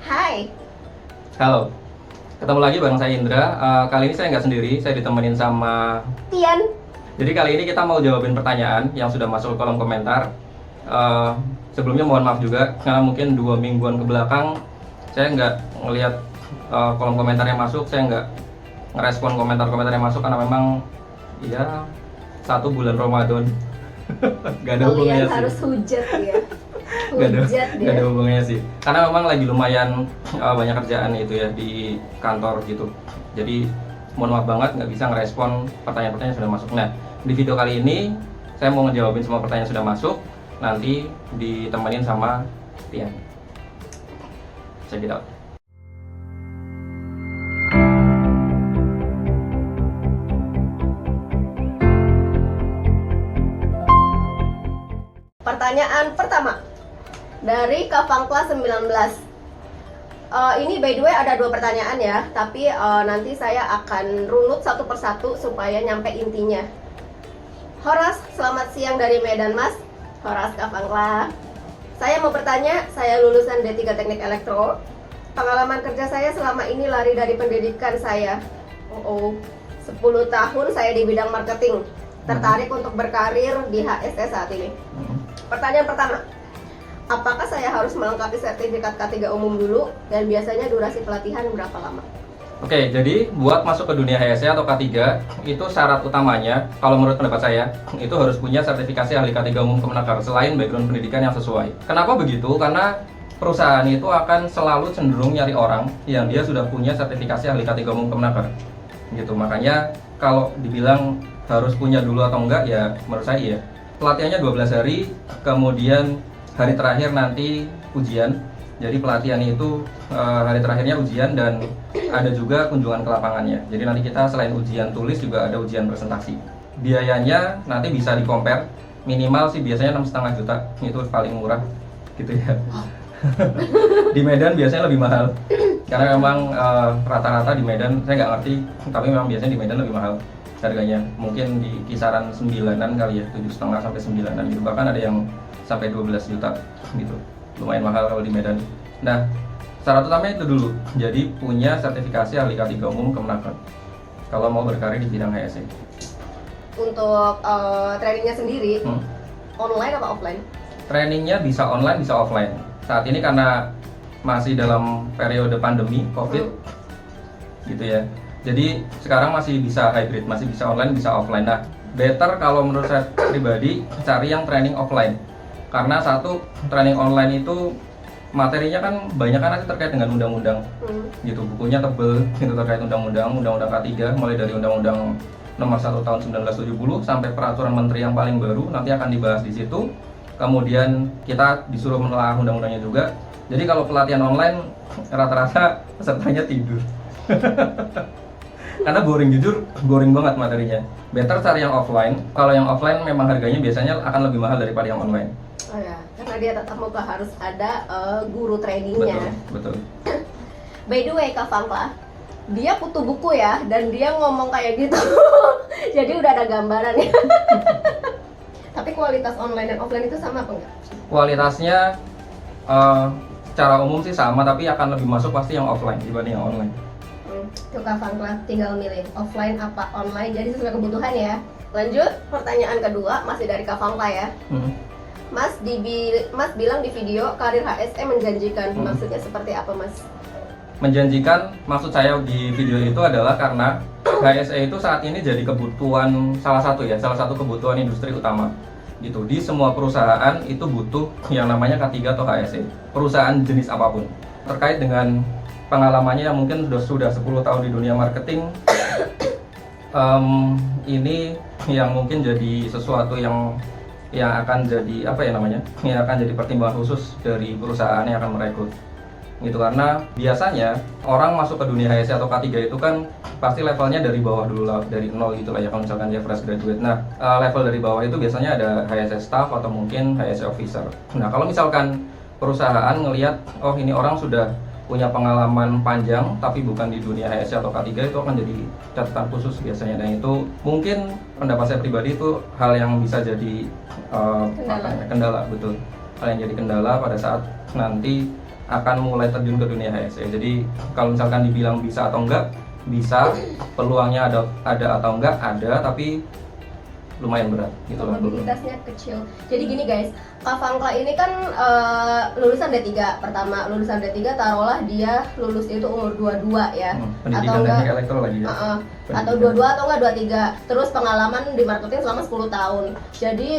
Hai, Halo, ketemu lagi bareng saya Indra. Kali ini saya nggak sendiri, saya ditemenin sama. Tian. Jadi kali ini kita mau jawabin pertanyaan yang sudah masuk ke kolom komentar. Eh, Sebelumnya mohon maaf juga, karena mungkin 2 mingguan ke belakang saya nggak ngelihat kolom komentar yang masuk, saya nggak ngerespon komentar-komentar yang masuk karena memang ya 1 bulan Ramadan. Gak ada hubungannya Kalian sih. harus hujat ya. Gak ada, Hujat gak ada dia. hubungannya sih. Karena memang lagi lumayan banyak kerjaan itu ya di kantor gitu. Jadi mohon maaf banget nggak bisa ngerespon pertanyaan-pertanyaan yang sudah masuk. Nah, di video kali ini saya mau ngejawabin semua pertanyaan yang sudah masuk. Nanti ditemenin sama Tian. Check it out. Pertanyaan pertama dari Kavangkla 19. Ini by the way ada 2 pertanyaan ya, tapi nanti saya akan runut satu persatu supaya nyampe intinya. Horas, selamat siang dari Medan Mas. Horas Kavangkla. Saya mau bertanya, saya lulusan D3 Teknik Elektro. Pengalaman kerja saya selama ini lari dari pendidikan saya. 10 tahun saya di bidang marketing. Tertarik untuk berkarir di HSE saat ini. Pertanyaan pertama, apakah saya harus melengkapi sertifikat K3 umum dulu dan biasanya durasi pelatihan berapa lama? Oke, jadi buat masuk ke dunia HSE atau K3 itu syarat utamanya, kalau menurut pendapat saya, itu harus punya sertifikasi ahli K3 umum Kemenaker selain background pendidikan yang sesuai. Kenapa begitu? Karena perusahaan itu akan selalu cenderung nyari orang yang dia sudah punya sertifikasi ahli K3 umum Kemenaker. Gitu. Makanya kalau dibilang harus punya dulu atau enggak, ya menurut saya iya. Pelatihannya 12 hari, kemudian hari terakhir nanti ujian. Jadi pelatihan itu hari terakhirnya ujian dan ada juga kunjungan ke lapangannya. Jadi nanti kita selain ujian tulis juga ada ujian presentasi. Biayanya nanti bisa di compare, minimal sih biasanya 6,5 juta, itu paling murah gitu ya. Di Medan biasanya lebih mahal karena memang rata-rata di Medan saya nggak ngerti, tapi memang biasanya di Medan lebih mahal harganya. Mungkin di kisaran 9-an kali ya, 7,5 sampai 9-an gitu. Bahkan ada yang sampai 12 juta gitu. Lumayan mahal kalau di Medan. Nah, syarat utamanya itu dulu. Jadi punya sertifikasi ahli K3 umum Kemenaker kalau mau berkarir di bidang HSE. Untuk trainingnya sendiri, online atau offline? Trainingnya bisa online, bisa offline. Saat ini karena masih dalam periode pandemi COVID gitu ya. Jadi sekarang masih bisa hybrid, masih bisa online, bisa offline. Nah, better kalau menurut saya pribadi cari yang training offline. Karena satu, training online itu materinya kan banyak kan nanti terkait dengan undang-undang. Gitu, bukunya tebel gitu terkait undang-undang K3 mulai dari undang-undang nomor 1 tahun 1970 sampai peraturan menteri yang paling baru nanti akan dibahas di situ. Kemudian kita disuruh menelaah undang-undangnya juga. Jadi kalau pelatihan online rata-rata pesertanya tidur. Karena jujur boring banget materinya. Better cari yang offline. Kalau yang offline memang harganya biasanya akan lebih mahal daripada yang online. Oh ya, karena dia tetap muka harus ada guru trainingnya. Betul. By the way, Kak Fangkla, dia kutu buku ya, dan dia ngomong kayak gitu. Jadi udah ada gambarannya. Tapi kualitas online dan offline itu sama apa enggak? Kualitasnya secara umum sih sama, tapi akan lebih masuk pasti yang offline dibanding yang online. Itu Kak Fangkla tinggal milih offline apa online, jadi sesuai kebutuhan ya. Lanjut, pertanyaan kedua masih dari Kak Fangkla ya. Mas bilang di video karir HSE menjanjikan, maksudnya seperti apa Mas? Menjanjikan maksud saya di video itu adalah karena HSE itu saat ini jadi kebutuhan salah satu kebutuhan industri utama gitu. Di semua perusahaan itu butuh yang namanya K3 atau HSE, perusahaan jenis apapun. Terkait dengan pengalamannya yang mungkin sudah 10 tahun di dunia marketing, ini yang mungkin jadi sesuatu yang akan jadi yang akan jadi pertimbangan khusus dari perusahaan yang akan merekrut gitu. Karena biasanya orang masuk ke dunia HSE atau K3 itu kan pasti levelnya dari bawah dulu lah, dari nol gitu lah ya, kalau misalkan dia fresh graduate. Nah, level dari bawah itu biasanya ada HSE staff atau mungkin HSE officer. Nah, kalau misalkan perusahaan ngelihat, oh ini orang sudah punya pengalaman panjang tapi bukan di dunia HSE atau K3, itu akan jadi catatan khusus biasanya. Dan itu mungkin pendapat saya pribadi itu hal yang bisa jadi kendala, betul. Hal yang jadi kendala pada saat nanti akan mulai terjun ke dunia HSE. Jadi kalau misalkan dibilang bisa atau enggak, bisa. Peluangnya ada atau enggak ada, tapi lumayan berat gitu lah. Probabilitasnya kecil. Jadi gini guys, Kak Fangkla ini kan lulusan D3 pertama, lulusan D3 taruhlah dia lulus itu umur 22 ya. Pendidikan teknik elektro lagi ya. Atau 22 atau enggak 23. Terus pengalaman di marketing selama 10 tahun. Jadi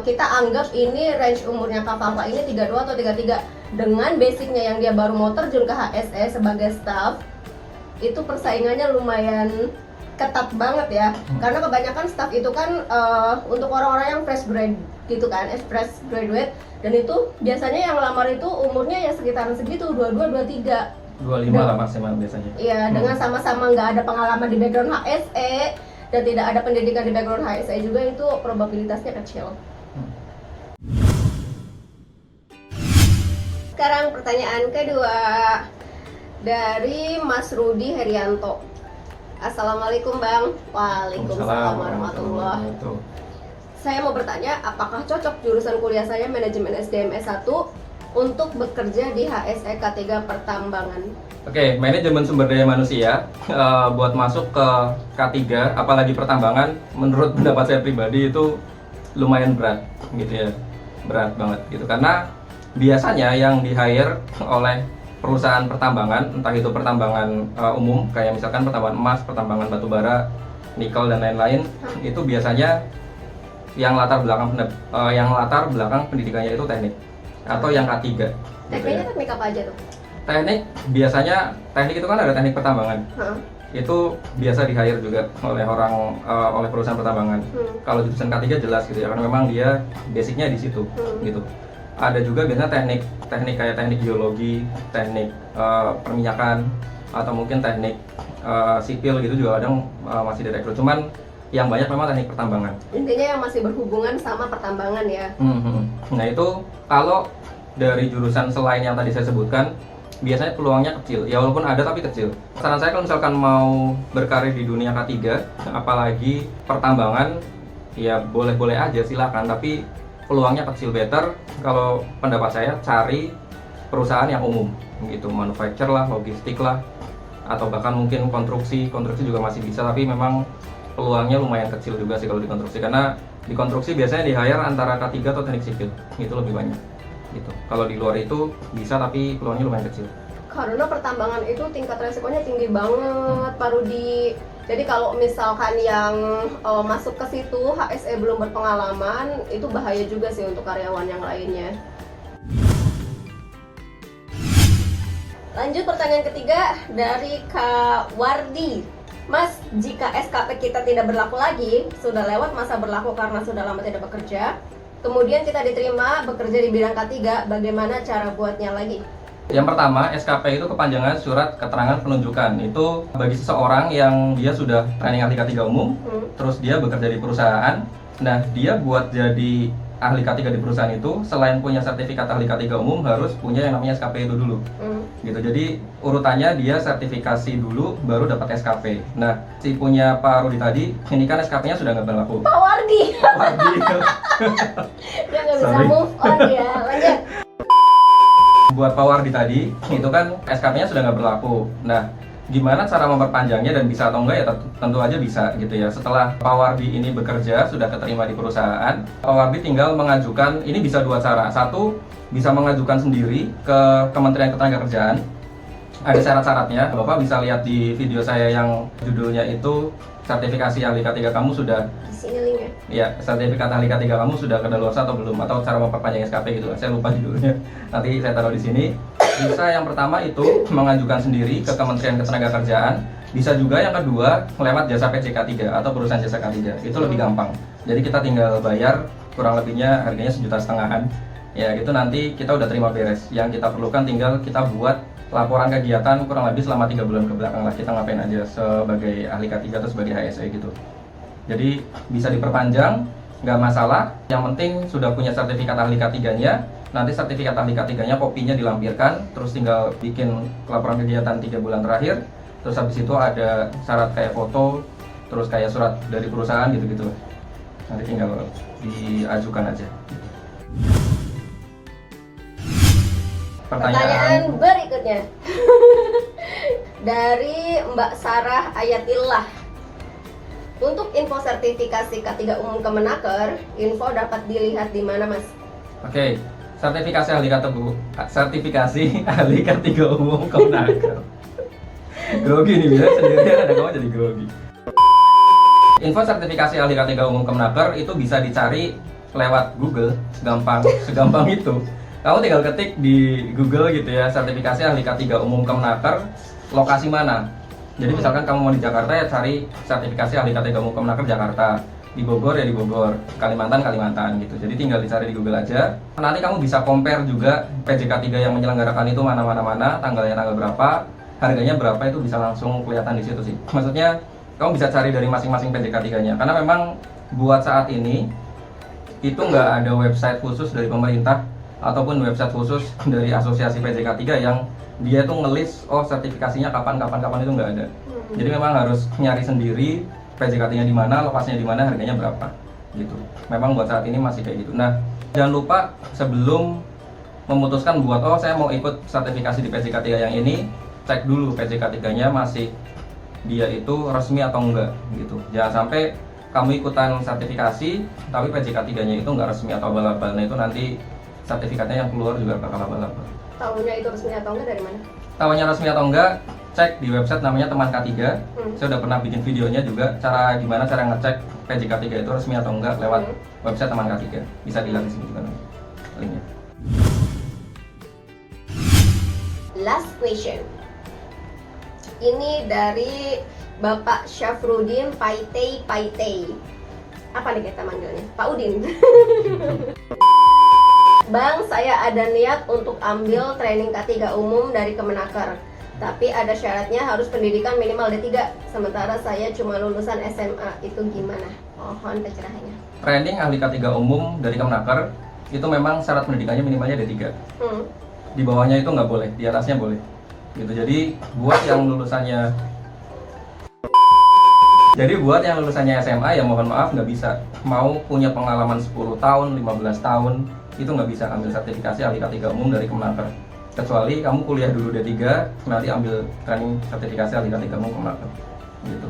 kita anggap ini range umurnya Kak Fangkla ini 32 atau 33. Dengan basicnya yang dia baru mau terjun ke HSE sebagai staff, itu persaingannya lumayan ketat banget ya, karena kebanyakan staff itu kan untuk orang-orang yang fresh grade gitu kan, fresh graduate, dan itu biasanya yang lamar itu umurnya ya sekitaran segitu, 22, 23 25 lah maksimal biasanya. Iya, dengan sama-sama nggak ada pengalaman di background HSE dan tidak ada pendidikan di background HSE juga, itu probabilitasnya kecil. Sekarang pertanyaan kedua dari Mas Rudi Herianto. Assalamualaikum Bang. Waalaikumsalam warahmatullahi wabarakatuh. Saya mau bertanya, apakah cocok jurusan kuliah saya manajemen SDM S1 untuk bekerja di HSE K3 Pertambangan? Oke, manajemen sumber daya manusia buat masuk ke K3 apalagi pertambangan, menurut pendapat saya pribadi itu lumayan berat gitu ya. Berat banget gitu, karena biasanya yang di-hire oleh perusahaan pertambangan, entah itu pertambangan umum kayak misalkan pertambangan emas, pertambangan batu bara, nikel dan lain-lain, itu biasanya yang latar belakang pendidikannya itu teknik atau yang K3. Tekniknya teknik apa aja tuh? Teknik biasanya, teknik itu kan ada teknik pertambangan. Itu biasa di-hire juga oleh perusahaan pertambangan. Kalau jurusan K3 jelas gitu ya, karena memang dia basicnya di situ gitu. Ada juga biasanya teknik kayak teknik geologi, teknik perminyakan, atau mungkin teknik sipil gitu juga kadang masih direkrut. Cuman yang banyak memang teknik pertambangan. Intinya yang masih berhubungan sama pertambangan ya. Nah itu kalau dari jurusan selain yang tadi saya sebutkan, biasanya peluangnya kecil. Ya walaupun ada tapi kecil. Saran saya kalau misalkan mau berkarir di dunia K3, apalagi pertambangan, ya boleh-boleh aja silakan. Tapi peluangnya kecil. Better kalau pendapat saya cari perusahaan yang umum gitu, manufacture lah, logistik lah, atau bahkan mungkin konstruksi juga masih bisa, tapi memang peluangnya lumayan kecil juga sih kalau di konstruksi, karena di konstruksi biasanya di hire antara K3 atau teknik sipil itu lebih banyak gitu. Kalau di luar itu bisa tapi peluangnya lumayan kecil. Karena pertambangan itu tingkat resikonya tinggi banget, Pak Rudi. Jadi kalau misalkan yang masuk ke situ HSE belum berpengalaman, itu bahaya juga sih untuk karyawan yang lainnya. Lanjut pertanyaan ketiga dari Kak Wardi. Mas, jika SKP kita tidak berlaku lagi, sudah lewat masa berlaku karena sudah lama tidak bekerja, kemudian kita diterima bekerja di bidang K3, bagaimana cara buatnya lagi? Yang pertama, SKP itu kepanjangan surat keterangan penunjukan. Itu bagi seseorang yang dia sudah training ahli K3 umum, terus dia bekerja di perusahaan. Nah, dia buat jadi ahli K3 di perusahaan itu, selain punya sertifikat ahli K3 umum, harus punya yang namanya SKP itu dulu. Gitu. Jadi urutannya dia sertifikasi dulu, baru dapat SKP. Nah, si punya Pak Rudi tadi, ini kan SKP-nya sudah nggak berlaku. Pak Wardi. Dia nggak bisa move on ya. Lanjut. Buat Pak Wardi tadi, itu kan SKP-nya sudah nggak berlaku. Nah, gimana cara memperpanjangnya dan bisa atau enggak ya tentu aja bisa gitu ya. Setelah Pak Wardi ini bekerja, sudah keterima di perusahaan, Pak Wardi tinggal mengajukan, ini bisa dua cara. Satu, bisa mengajukan sendiri ke Kementerian Ketenagakerjaan. Ada syarat-syaratnya, Bapak bisa lihat di video saya yang judulnya itu sertifikasi ahli K3 kamu sudah, di sini linknya. Ya, sertifikat ahli K3 kamu sudah kedaluarsa atau belum, atau cara memperpanjang SKP gitu. Saya lupa judulnya. Nanti saya taruh di sini. Bisa yang pertama itu mengajukan sendiri ke Kementerian Ketenagakerjaan. Bisa juga yang kedua lewat jasa PJK3 atau perusahaan jasa K3. Itu lebih gampang. Jadi kita tinggal bayar, kurang lebihnya harganya 1,5 jutaan. Ya gitu, nanti kita udah terima beres. Yang kita perlukan tinggal kita buat laporan kegiatan kurang lebih selama 3 bulan ke belakang lah, kita ngapain aja sebagai ahli K3 atau sebagai HSE gitu. Jadi bisa diperpanjang, nggak masalah. Yang penting sudah punya sertifikat ahli K3-nya. Nanti sertifikat ahli K3-nya kopinya dilampirkan, terus tinggal bikin laporan kegiatan 3 bulan terakhir. Terus habis itu ada syarat kayak foto, terus kayak surat dari perusahaan gitu-gitu. Nanti tinggal diajukan aja. Pertanyaan berikutnya dari Mbak Sarah Ayatillah. Untuk info sertifikasi K3 Umum Kemenaker, info dapat dilihat di mana, Mas? Oke, sertifikasi ahli K3 Umum Kemenaker. Grogi nih, bilang sendirian ada kamu jadi grogi. Info sertifikasi ahli K3 Umum Kemenaker itu bisa dicari lewat Google, segampang itu. Kamu tinggal ketik di Google gitu ya, sertifikasi ahli K3 Umum Kemenaker, lokasi mana. Jadi misalkan kamu mau di Jakarta ya cari sertifikasi ahli K3 Umum Kemenaker Jakarta, di Bogor ya di Bogor, Kalimantan gitu. Jadi tinggal dicari di Google aja. Nanti kamu bisa compare juga PJK 3 yang menyelenggarakan itu mana, tanggalnya tanggal berapa, harganya berapa, itu bisa langsung kelihatan di situ sih. Maksudnya kamu bisa cari dari masing-masing PJK 3-nya. Karena memang buat saat ini itu nggak ada website khusus dari pemerintah ataupun website khusus dari asosiasi PJK 3 yang dia tuh ngelis sertifikasinya kapan itu nggak ada. Jadi memang harus nyari sendiri PJK 3-nya di mana, lokasinya di mana, harganya berapa gitu. Memang buat saat ini masih kayak gitu. Nah, jangan lupa sebelum memutuskan buat saya mau ikut sertifikasi di PJK 3 yang ini, cek dulu PJK 3-nya masih dia itu resmi atau enggak gitu. Jangan sampai kamu ikutan sertifikasi tapi PJK 3-nya itu enggak resmi atau abal-abal. Nah, itu nanti sertifikatnya yang keluar juga bakal abal-abal. Tahunya itu resmi atau enggak dari mana? Tahunya resmi atau enggak, cek di website namanya Teman K3. Saya udah pernah bikin videonya juga gimana cara ngecek PJK 3 itu resmi atau enggak lewat website Teman K3. Bisa dilihat di sini juga nanti linknya. Last question. Ini dari Bapak Syafrudin Paitei. Apa nih kita manggilnya? Pak Udin. Bang, saya ada niat untuk ambil training K3 umum dari Kemenaker. Tapi ada syaratnya harus pendidikan minimal D3. Sementara saya cuma lulusan SMA. Itu gimana? Mohon pencerahannya. Training ahli K3 umum dari Kemenaker itu memang syarat pendidikannya minimalnya D3. Di bawahnya itu nggak boleh, di atasnya boleh. Gitu. Jadi buat yang lulusannya SMA ya mohon maaf nggak bisa. Mau punya pengalaman 10 tahun, 15 tahun itu nggak bisa ambil sertifikasi ahli K3 umum dari Kemenaker. Kecuali kamu kuliah dulu D3, nanti ambil training sertifikasi ahli K3 umum Kemenaker. Gitu.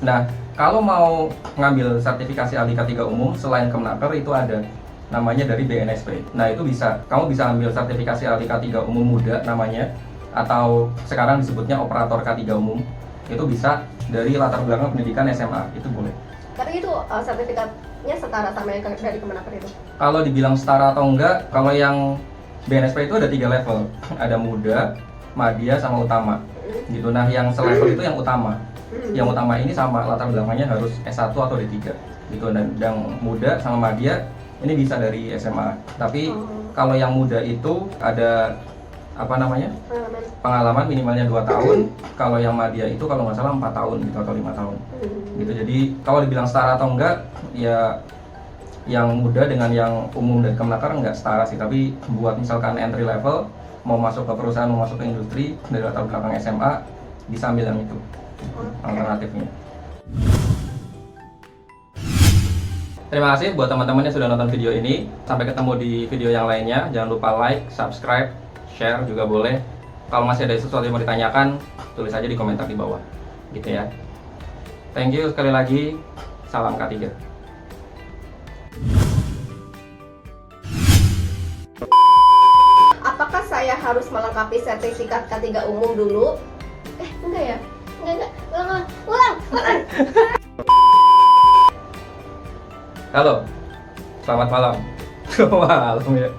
Nah, kalau mau ngambil sertifikasi ahli K3 umum selain Kemenaker itu ada namanya dari BNSP. Nah, itu bisa. Kamu bisa ambil sertifikasi ahli K3 umum muda namanya, atau sekarang disebutnya operator K3 umum. Itu bisa dari latar belakang pendidikan SMA, itu boleh. Tapi itu sertifikatnya setara sama yang dari Kemenaker itu? Kalau dibilang setara atau enggak, kalau yang BNSP itu ada 3 level. Ada muda, madya, sama utama. Gitu. Nah, yang selevel itu yang utama. Yang utama ini sama latar belakangnya harus S1 atau D3. Gitu. Dan yang muda sama madya ini bisa dari SMA. Tapi kalau yang muda itu ada pengalaman minimalnya 2 tahun. Kalau yang madya itu kalau nggak salah 4 tahun gitu atau 5 tahun gitu. Jadi kalau dibilang setara atau enggak, ya yang muda dengan yang umum dan Kemenaker nggak setara sih. Tapi buat misalkan entry level, mau masuk ke perusahaan, mau masuk ke industri dari latar belakang SMA, bisa ambil yang itu alternatifnya. Terima kasih buat teman-teman yang sudah nonton video ini. Sampai ketemu di video yang lainnya. Jangan lupa like, subscribe, share juga boleh. Kalau masih ada sesuatu yang mau ditanyakan, tulis aja di komentar di bawah. Gitu ya. Thank you sekali lagi. Salam K3. Apakah saya harus melengkapi sertifikat K3 umum dulu? Enggak ya? Enggak. Ulang. Halo. Selamat malam. Malam ya.